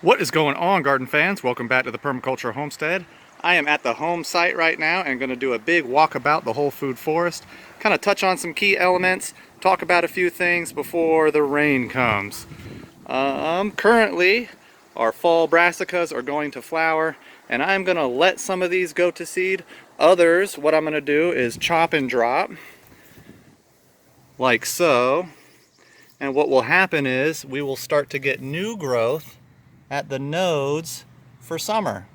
What is going on, garden fans? Welcome back to the Permaculture Homestead. I am at the home site right now and going to do a big walkabout the whole food forest, kind of touch on some key elements, talk about a few things before the rain comes. Currently, our fall brassicas are going to flower, and I'm going to let some of these go to seed. Others, what I'm going to do is chop and drop, like so. And what will happen is we will start to get new growth at the nodes for summer.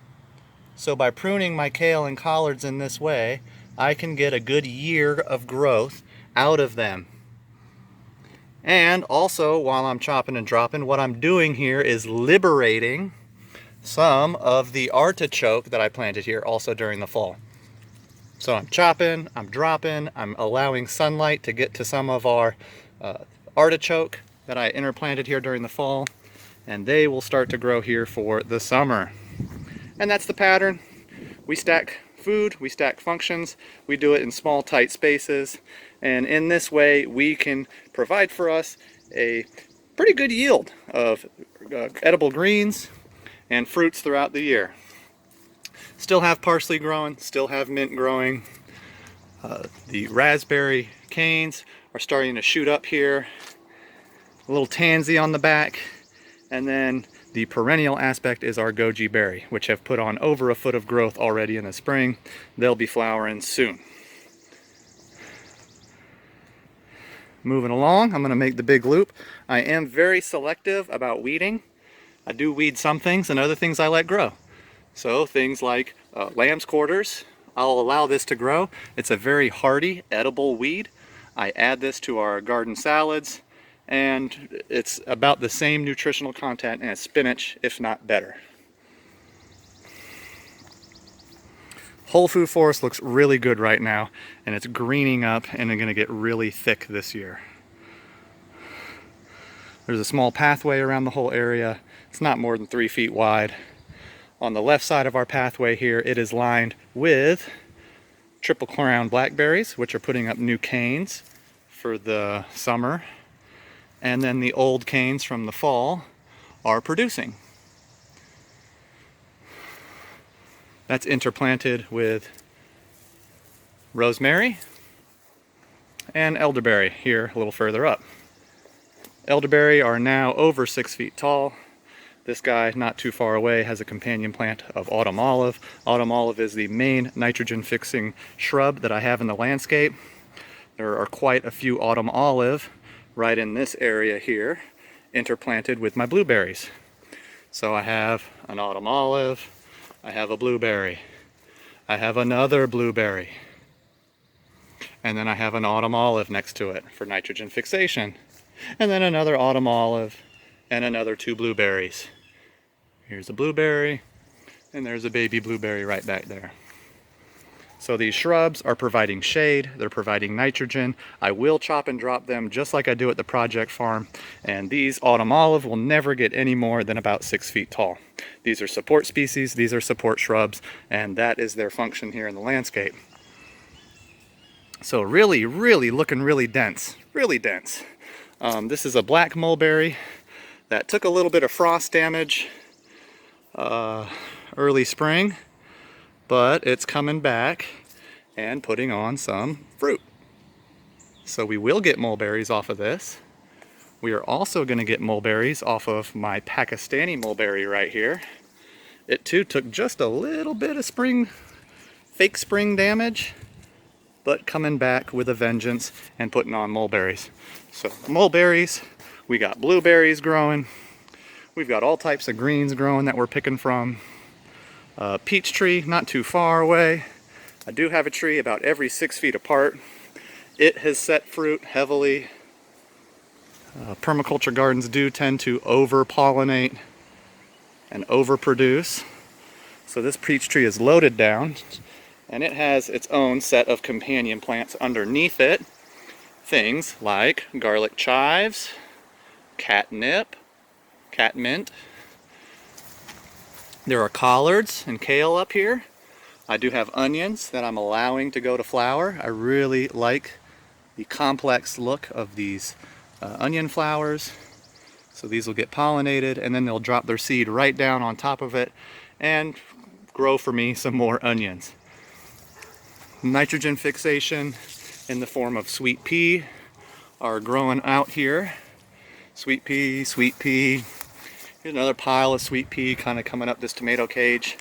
So by pruning my kale and collards in this way, I can get a good year of growth out of them. And also, while I'm chopping and dropping, what I'm doing here is liberating some of the artichoke that I planted here also during the fall. So I'm chopping, I'm dropping, I'm allowing sunlight to get to some of our artichoke that I interplanted here during the fall, and they will start to grow here for the summer. And that's the pattern. We stack food, we stack functions, we do it in small tight spaces, and in this way we can provide for us a pretty good yield of edible greens and fruits throughout the year. Still have parsley growing, still have mint growing. The raspberry canes are starting to shoot up here. A little tansy on the back. And then the perennial aspect is our goji berry, which have put on over a foot of growth already in the spring. They'll be flowering soon. Moving along, I'm going to make the big loop. I am very selective about weeding. I do weed some things, and other things I let grow. So things like lamb's quarters, I'll allow this to grow. It's a very hardy, edible weed. I add this to our garden salads, and it's about the same nutritional content as spinach, if not better. Whole food forest looks really good right now, and it's greening up and it's going to get really thick this year. There's a small pathway around the whole area. It's not more than 3 feet wide. On the left side of our pathway here, it is lined with triple crown blackberries, which are putting up new canes for the summer. And then the old canes from the fall are producing. That's interplanted with rosemary and elderberry here a little further up. Elderberry are now over 6 feet tall. This guy, not too far away, has a companion plant of autumn olive. Autumn olive is the main nitrogen fixing shrub that I have in the landscape. There are quite a few autumn olive right in this area here, interplanted with my blueberries. So I have an autumn olive, I have a blueberry, I have another blueberry, and then I have an autumn olive next to it for nitrogen fixation, and then another autumn olive, and another 2 blueberries. Here's a blueberry, and there's a baby blueberry right back there. So these shrubs are providing shade, they're providing nitrogen. I will chop and drop them just like I do at the project farm, and these autumn olive will never get any more than about 6 feet tall. These are support species, these are support shrubs, and that is their function here in the landscape. So really looking really dense, really dense. This is a black mulberry that took a little bit of frost damage early spring, but it's coming back and putting on some fruit. So we will get mulberries off of this. We are also going to get mulberries off of my Pakistani mulberry right here. It too took just a little bit of fake spring damage, but coming back with a vengeance and putting on mulberries. So mulberries, we got blueberries growing. We've got all types of greens growing that we're picking from. Peach tree, not too far away. I do have a tree about every 6 feet apart. It has set fruit heavily. Permaculture gardens do tend to over-pollinate and overproduce. So this peach tree is loaded down, and it has its own set of companion plants underneath it. Things like garlic chives, catnip, catmint. There are collards and kale up here. I do have onions that I'm allowing to go to flower. I really like the complex look of these onion flowers. So these will get pollinated, and then they'll drop their seed right down on top of it and grow for me some more onions. Nitrogen fixation in the form of sweet pea are growing out here. Sweet pea, sweet pea. Here's another pile of sweet pea kind of coming up this tomato cage.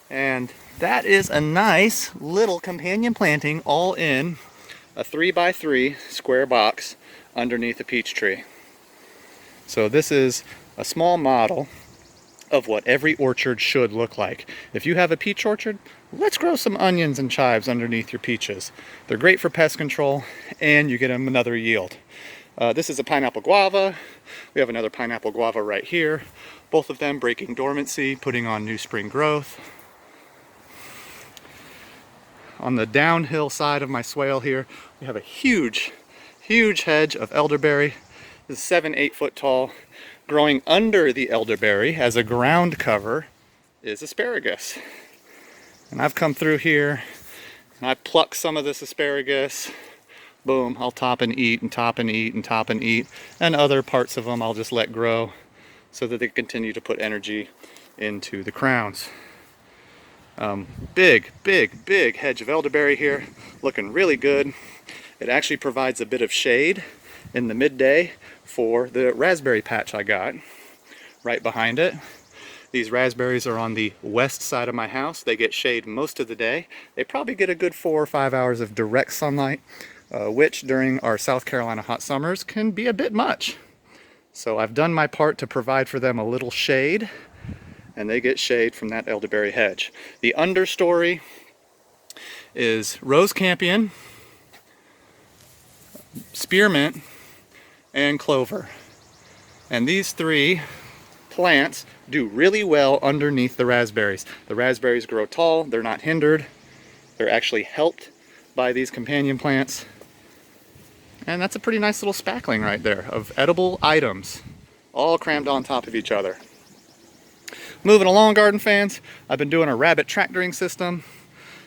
And that is a nice little companion planting all in a 3x3 square box underneath a peach tree. So this is a small model of what every orchard should look like. If you have a peach orchard, let's grow some onions and chives underneath your peaches. They're great for pest control, and you get them another yield. This is a pineapple guava. We have another pineapple guava right here. Both of them breaking dormancy, putting on new spring growth. On the downhill side of my swale here, we have a huge hedge of elderberry. This is 7-8 foot tall. Growing under the elderberry as a ground cover is asparagus. And I've come through here and I pluck some of this asparagus. Boom, I'll top and eat and top and eat and top and eat. And other parts of them I'll just let grow so that they continue to put energy into the crowns. Big hedge of elderberry here, looking really good. It actually provides a bit of shade in the midday for the raspberry patch I got right behind it. These raspberries are on the west side of my house. They get shade most of the day. They probably get a good 4 or 5 hours of direct sunlight, which during our South Carolina hot summers can be a bit much. So I've done my part to provide for them a little shade, and they get shade from that elderberry hedge. The understory is rose campion, spearmint, and clover. And these three plants do really well underneath the raspberries. The raspberries grow tall, they're not hindered, they're actually helped by these companion plants. And that's a pretty nice little spackling right there of edible items, all crammed on top of each other. Moving along, garden fans, I've been doing a rabbit tractoring system.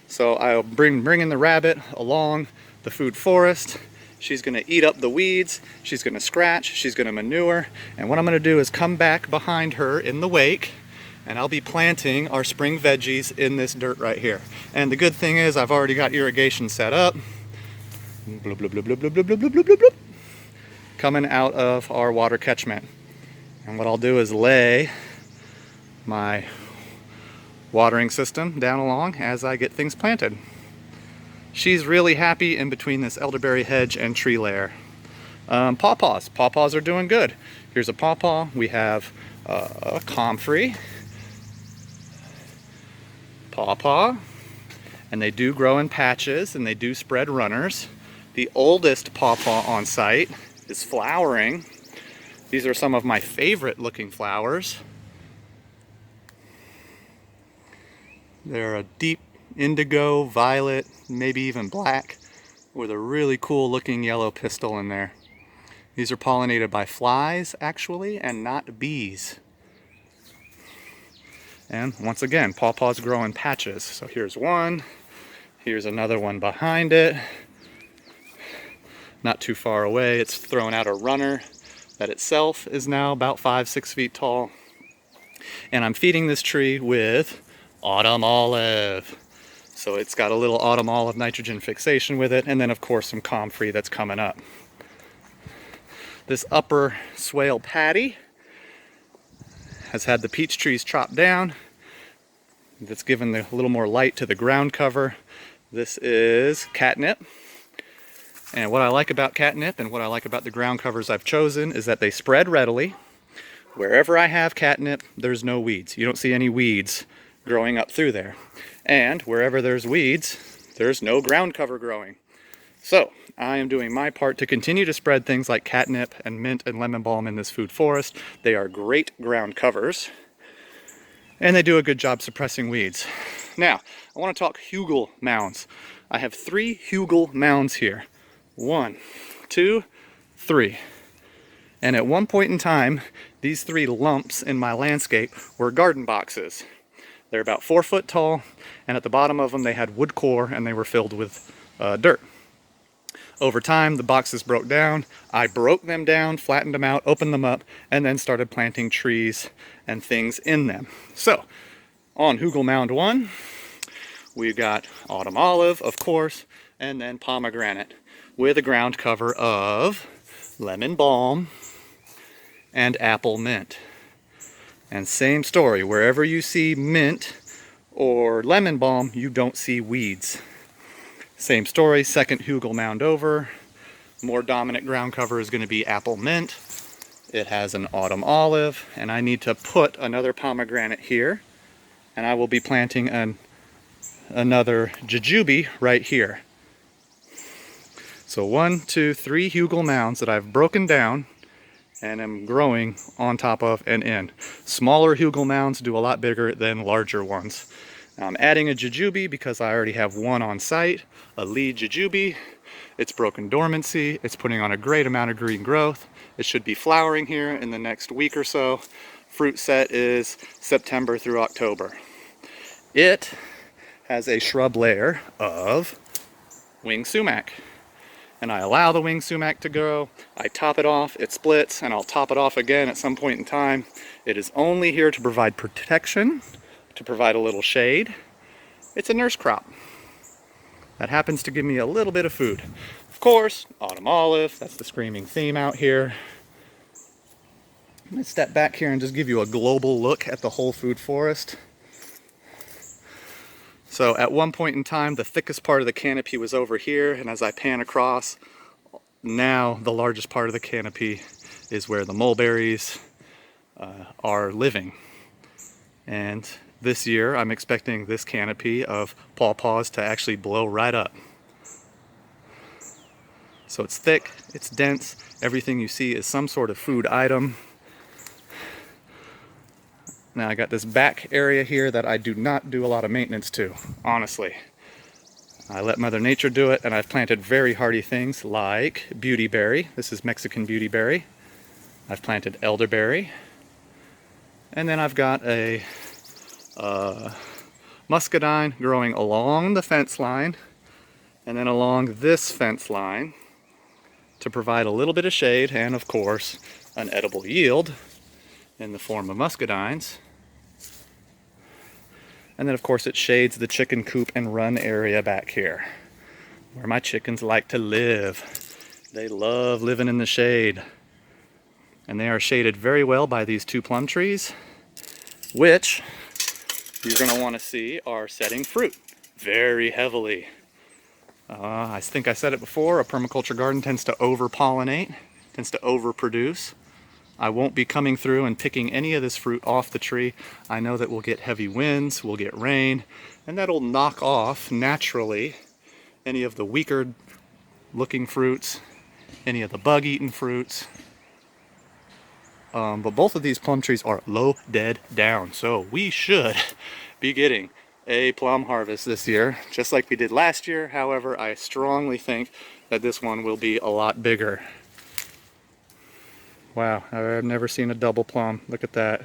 So I'll bring in the rabbit along the food forest. She's gonna eat up the weeds, she's gonna scratch, she's gonna manure, and what I'm gonna do is come back behind her in the wake, and I'll be planting our spring veggies in this dirt right here. And the good thing is I've already got irrigation set up. Bloop, bloop, bloop, bloop, bloop, bloop, bloop, bloop, bloop, bloop, coming out of our water catchment. And what I'll do is lay my watering system down along as I get things planted. She's really happy in between this elderberry hedge and tree layer. Pawpaws. Pawpaws are doing good. Here's a pawpaw. We have a comfrey pawpaw, and they do grow in patches and they do spread runners. The oldest pawpaw on site is flowering. These are some of my favorite looking flowers. They're a deep indigo, violet, maybe even black, with a really cool looking yellow pistil in there. These are pollinated by flies actually, and not bees. And once again, pawpaws grow in patches. So here's one, here's another one behind it. Not too far away, it's thrown out a runner that itself is now about 5-6 feet tall. And I'm feeding this tree with autumn olive. So it's got a little autumn olive nitrogen fixation with it, and then of course some comfrey that's coming up. This upper swale patty has had the peach trees chopped down. That's given a little more light to the ground cover. This is catnip. And what I like about catnip and what I like about the ground covers I've chosen is that they spread readily. Wherever I have catnip, there's no weeds. You don't see any weeds growing up through there. And wherever there's weeds, there's no ground cover growing. So I am doing my part to continue to spread things like catnip and mint and lemon balm in this food forest. They are great ground covers, and they do a good job suppressing weeds. Now, I want to talk Hyuga Mounds. I have 3 Hyuga Mounds here. 1, 2, 3. And at one point in time, these 3 lumps in my landscape were garden boxes. They're about 4 foot tall, and at the bottom of them they had wood core and they were filled with dirt. Over time, the boxes broke down. I broke them down, flattened them out, opened them up, and then started planting trees and things in them. So, on Hyuga Mound 1, we've got autumn olive, of course, and then pomegranate with a ground cover of lemon balm and apple mint. And same story, wherever you see mint or lemon balm, you don't see weeds. Same story, second Hyuga Mound over. More dominant ground cover is going to be apple mint. It has an autumn olive, and I need to put another pomegranate here. And I will be planting another jujube right here. So 1, 2, 3 Hyuga Mounds that I've broken down and am growing on top of and in. Smaller Hyuga Mounds do a lot bigger than larger ones. Now I'm adding a jujube because I already have one on site, a lead jujube. It's broken dormancy. It's putting on a great amount of green growth. It should be flowering here in the next week or so. Fruit set is September through October. It has a shrub layer of wing sumac. And I allow the wing sumac to grow. I top it off, it splits, and I'll top it off again at some point in time. It is only here to provide protection, to provide a little shade. It's a nurse crop that happens to give me a little bit of food. Of course, autumn olive, that's the screaming theme out here. I'm gonna step back here and just give you a global look at the whole food forest. So at one point in time, the thickest part of the canopy was over here, and as I pan across, now the largest part of the canopy is where the mulberries are living. And this year, I'm expecting this canopy of pawpaws to actually blow right up. So it's thick, it's dense, everything you see is some sort of food item. Now I got this back area here that I do not do a lot of maintenance to, honestly. I let Mother Nature do it, and I've planted very hardy things like beautyberry. This is Mexican beautyberry. I've planted elderberry. And then I've got a muscadine growing along the fence line and then along this fence line to provide a little bit of shade and, of course, an edible yield in the form of muscadines. And then, of course, it shades the chicken coop and run area back here where my chickens like to live. They love living in the shade. And they are shaded very well by these 2 plum trees, which you're going to want to see are setting fruit very heavily. I think I said it before, a permaculture garden tends to over-pollinate, tends to overproduce. I won't be coming through and picking any of this fruit off the tree. I know that we'll get heavy winds, we'll get rain, and that'll knock off naturally any of the weaker looking fruits, any of the bug-eaten fruits. But both of these plum trees are low dead down, so we should be getting a plum harvest this year, just like we did last year. However, I strongly think that this one will be a lot bigger. Wow, I've never seen a double plum. Look at that.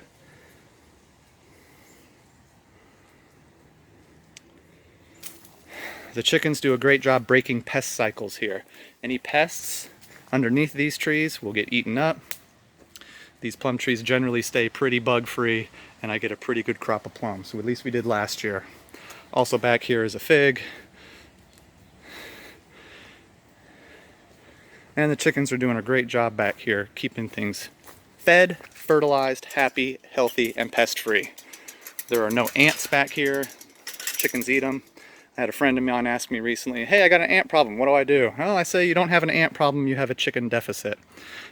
The chickens do a great job breaking pest cycles here. Any pests underneath these trees will get eaten up. These plum trees generally stay pretty bug-free, and I get a pretty good crop of plums. So at least we did last year. Also back here is a fig. And the chickens are doing a great job back here, keeping things fed, fertilized, happy, healthy, and pest-free. There are no ants back here. Chickens eat them. I had a friend of mine ask me recently, hey, I got an ant problem, what do I do? Well, I say you don't have an ant problem, you have a chicken deficit.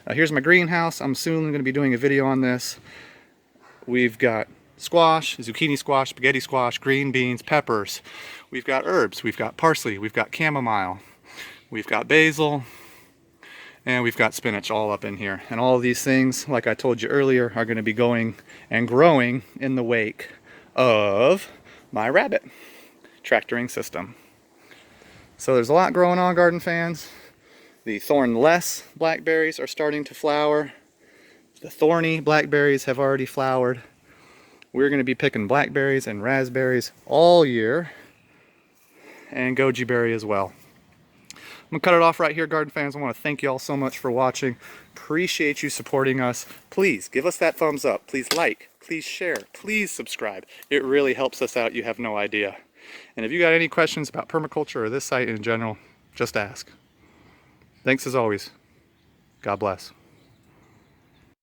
Here's my greenhouse. I'm soon going to be doing a video on this. We've got squash, zucchini squash, spaghetti squash, green beans, peppers. We've got herbs. We've got parsley. We've got chamomile. We've got basil. And we've got spinach all up in here. And all of these things, like I told you earlier, are going to be going and growing in the wake of my rabbit tractoring system. So there's a lot growing on, garden fans. The thornless blackberries are starting to flower. The thorny blackberries have already flowered. We're going to be picking blackberries and raspberries all year, and goji berry as well. I'm gonna cut it off right here, garden fans. I want to thank you all so much for watching. Appreciate you supporting us. Please give us that thumbs up. Please like, please share, please subscribe. It really helps us out. You have no idea. And if you got any questions about permaculture or this site in general, just ask. Thanks as always. God bless.